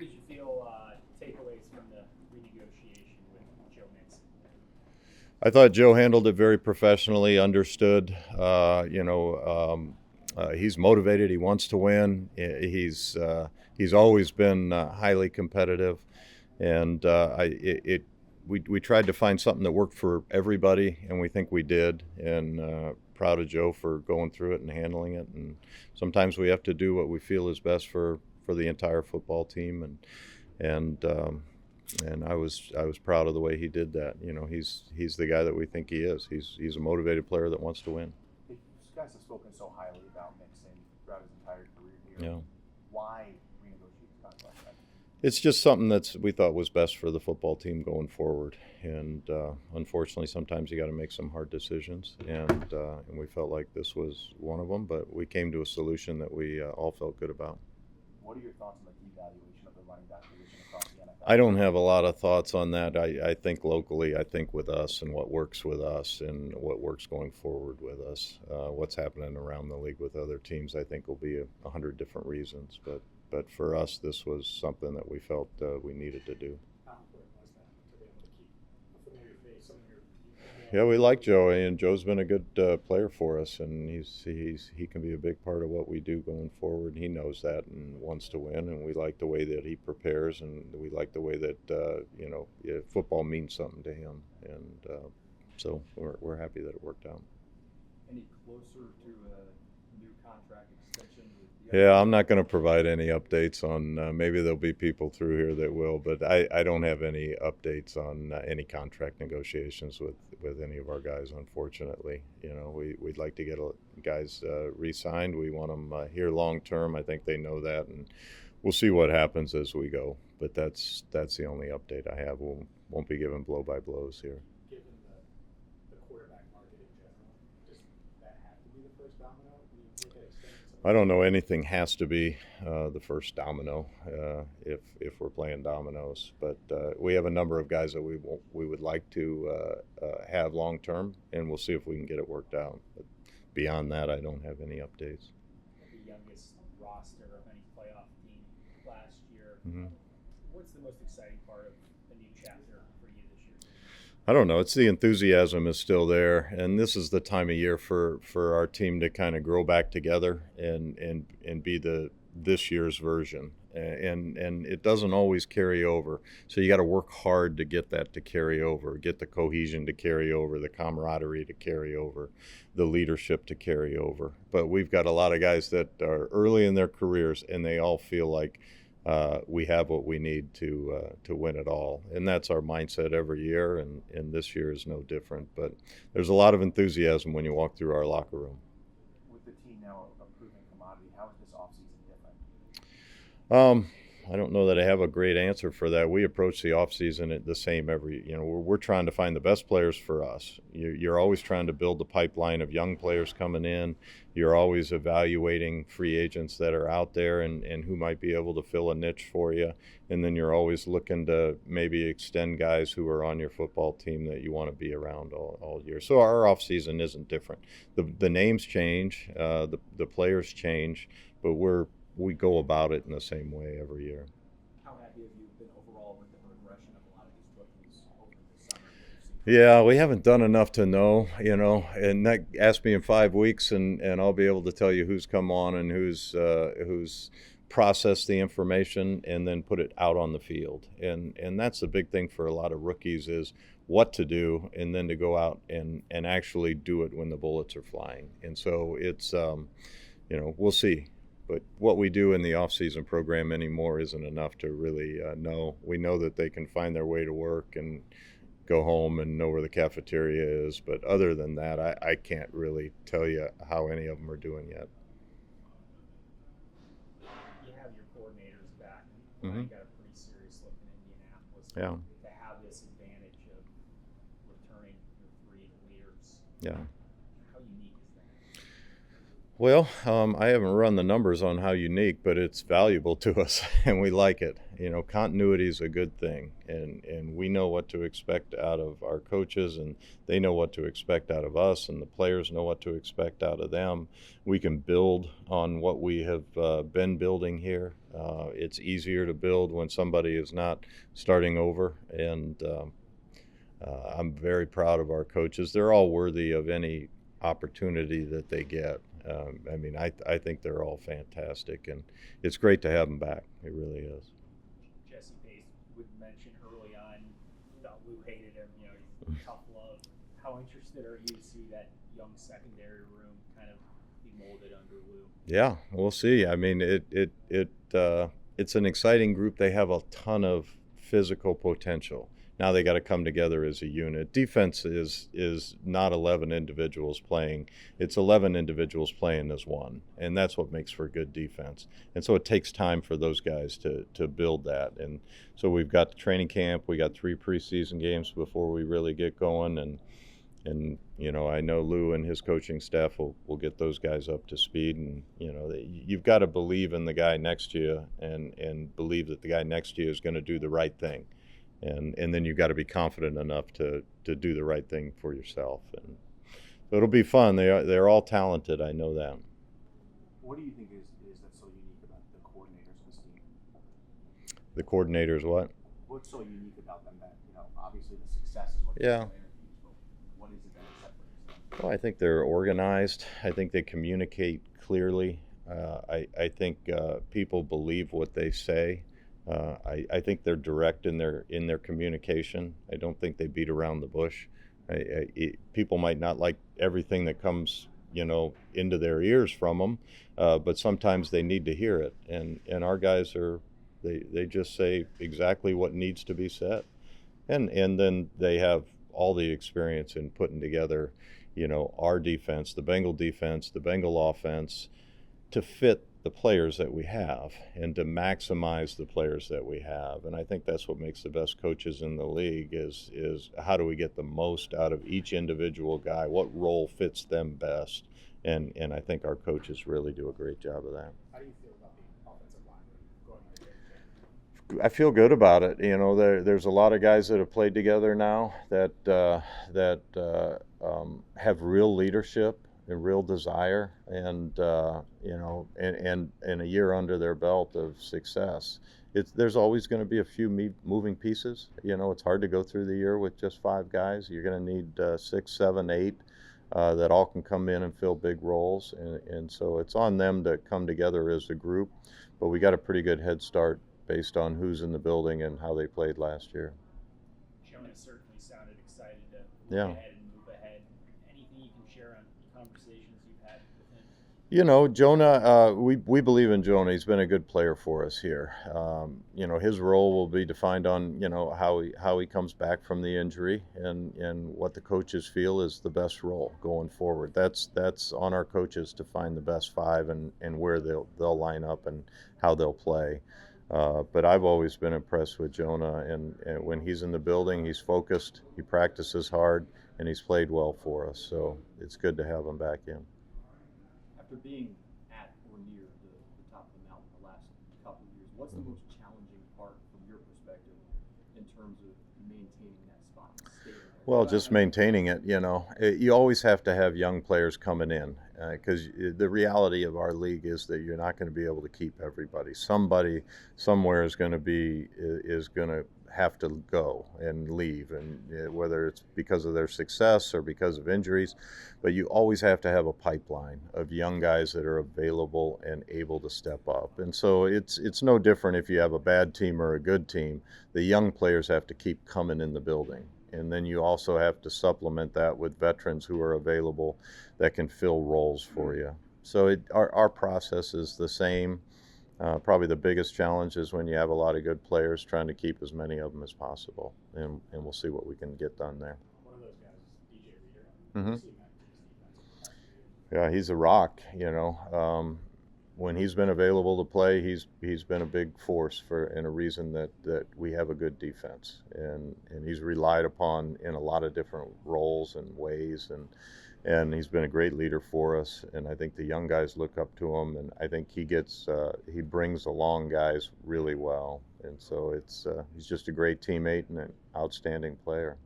did you feel takeaways from the renegotiation with Joe Mixon? I thought Joe handled it very professionally, understood. He's motivated. He wants to win. He's always been highly competitive, and we tried to find something that worked for everybody, and we think we did. And proud of Joe for going through it and handling it. And sometimes we have to do what we feel is best for the entire football team, and I was proud of the way he did that. He's the guy that we think he is. He's a motivated player that wants to win. You guys have spoken so highly about Mixon throughout his entire career here. Yeah. Why renegotiate his contract? It's just something that we thought was best for the football team going forward. And unfortunately, sometimes you got to make some hard decisions, and we felt like this was one of them. But we came to a solution that we all felt good about. What are your thoughts on the devaluation of the running back position across the NFL? I don't have a lot of thoughts on that. I think locally, I think with us and what works with us and what works going forward with us. What's happening around the league with other teams, I think, will be 100 different reasons. But for us, this was something that we felt we needed to do. How important was that to be able to keep a familiar face on your? Yeah, we like Joe, and Joe's been a good player for us, and he can be a big part of what we do going forward. He knows that and wants to win, and we like the way that he prepares, and we like the way that football means something to him, and so we're happy that it worked out. Any closer to a new contract extension? Yeah, I'm not going to provide any updates on. Maybe there'll be people through here that will, but I don't have any updates on any contract negotiations with any of our guys. Unfortunately, we'd like to get guys re-signed. We want them here long term. I think they know that, and we'll see what happens as we go. But that's the only update I have. We won't be giving blow by blows here. Given the quarterback market in general, does that have to be the first domino when you look at extending? I don't know anything has to be the first domino if we're playing dominoes, but we have a number of guys that we would like to have long term, and we'll see if we can get it worked out. But beyond that, I don't have any updates. The youngest roster of any playoff team last year. Mm-hmm. What's the most exciting part of the new chapter for you this year? I don't know. It's the enthusiasm is still there, and this is the time of year for our team to kind of grow back together and be this year's version. And it doesn't always carry over. So you got to work hard to get that to carry over, get the cohesion to carry over, the camaraderie to carry over, the leadership to carry over. But we've got a lot of guys that are early in their careers, and they all feel like we have what we need to win it all, and that's our mindset every year, and this year is no different. But there's a lot of enthusiasm when you walk through our locker room. With the team now a proven commodity, how is this offseason different? I don't know that I have a great answer for that. We approach the offseason the same every. We're trying to find the best players for us. You're always trying to build the pipeline of young players coming in. You're always evaluating free agents that are out there and who might be able to fill a niche for you. And then you're always looking to maybe extend guys who are on your football team that you want to be around all year. So our offseason isn't different. The names change, the players change, but we go about it in the same way every year. How happy have you been overall with the progression of a lot of these rookies over the summer? Yeah, we haven't done enough to know, and that ask me in 5 weeks, and I'll be able to tell you who's come on and who's processed the information and then put it out on the field. And that's the big thing for a lot of rookies is what to do and then to go out and actually do it when the bullets are flying. And so it's, we'll see. But what we do in the off-season program anymore isn't enough to really know. We know that they can find their way to work and go home and know where the cafeteria is. But other than that, I can't really tell you how any of them are doing yet. You have your coordinators back. Mm-hmm. You got a pretty serious look in Indianapolis. Yeah. To have this advantage of returning your three leaders. Yeah. How unique is that? Well, I haven't run the numbers on how unique, but it's valuable to us, and we like it. You know, continuity is a good thing, and we know what to expect out of our coaches, and they know what to expect out of us, and the players know what to expect out of them. We can build on what we have been building here. It's easier to build when somebody is not starting over, and I'm very proud of our coaches. They're all worthy of any opportunity that they get. I mean, I think they're all fantastic, and it's great to have them back. It really is. Jesse Pace would mention early on that Lou hated him, he's tough love. How interested are you to see that young secondary room kind of be molded under Lou? Yeah, we'll see. I mean, it's an exciting group. They have a ton of physical potential. Now they got to come together as a unit. Defense is not 11 individuals playing. It's 11 individuals playing as one, and that's what makes for good defense. And so it takes time for those guys to build that. And so we've got the training camp. We got 3 preseason games before we really get going. And you know, I know Lou and his coaching staff will get those guys up to speed. And you know, you've got to believe in the guy next to you and believe that the guy next to you is going to do the right thing. And then you've got to be confident enough to do the right thing for yourself. And so it'll be fun. They're all talented. I know that. What do you think is that's so unique about the coordinators of this team? The coordinators, what? What's so unique about them that, obviously the success is what Yeah. makes them interviews, but what is it that separates them? Well, I think they're organized. I think they communicate clearly. I think people believe what they say. I think they're direct in their communication. I don't think they beat around the bush. People might not like everything that comes, into their ears from them, but sometimes they need to hear it. And our guys they just say exactly what needs to be said, and then they have all the experience in putting together, our defense, the Bengal offense, to fit the players that we have and to maximize the players that we have. And I think that's what makes the best coaches in the league is how do we get the most out of each individual guy? What role fits them best? And I think our coaches really do a great job of that. How do you feel about the offensive line going into training camp? I feel good about it. There's a lot of guys that have played together now that have real leadership and real desire, and and a year under their belt of success. There's always going to be a few moving pieces. It's hard to go through the year with just 5 guys. You're going to need 6, 7, 8 that all can come in and fill big roles, and so it's on them to come together as a group. But we got a pretty good head start based on who's in the building and how they played last year. Jonah certainly sounded excited to Yeah. look ahead and move ahead. Anything you can share on conversations you've had with him? Jonah, we believe in Jonah. He's been a good player for us here. His role will be defined on, how he comes back from the injury and what the coaches feel is the best role going forward. That's on our coaches to find the best 5 and where they'll line up and how they'll play. But I've always been impressed with Jonah, and when he's in the building, he's focused, he practices hard, and he's played well for us. So it's good to have him back in. After being at or near the top of the mountain the last couple of years, what's the most challenging part from your perspective in terms of maintaining that spot? Staying there? Well, just maintaining it, you always have to have young players coming in because the reality of our league is that you're not going to be able to keep everybody. Somebody somewhere is going to have to go and leave, and whether it's because of their success or because of injuries, but you always have to have a pipeline of young guys that are available and able to step up. And so it's no different if you have a bad team or a good team. The young players have to keep coming in the building. And then you also have to supplement that with veterans who are available that can fill roles for you. So our process is the same. Probably the biggest challenge is when you have a lot of good players, trying to keep as many of them as possible. And we'll see what we can get done there. One of those guys is DJ Reader. Mhm. You've seen that in his defense. Yeah, he's a rock, when he's been available to play, he's been a big force and a reason that we have a good defense, and he's relied upon in a lot of different roles and ways, and he's been a great leader for us, and I think the young guys look up to him, and I think he brings along guys really well, and so he's just a great teammate and an outstanding player.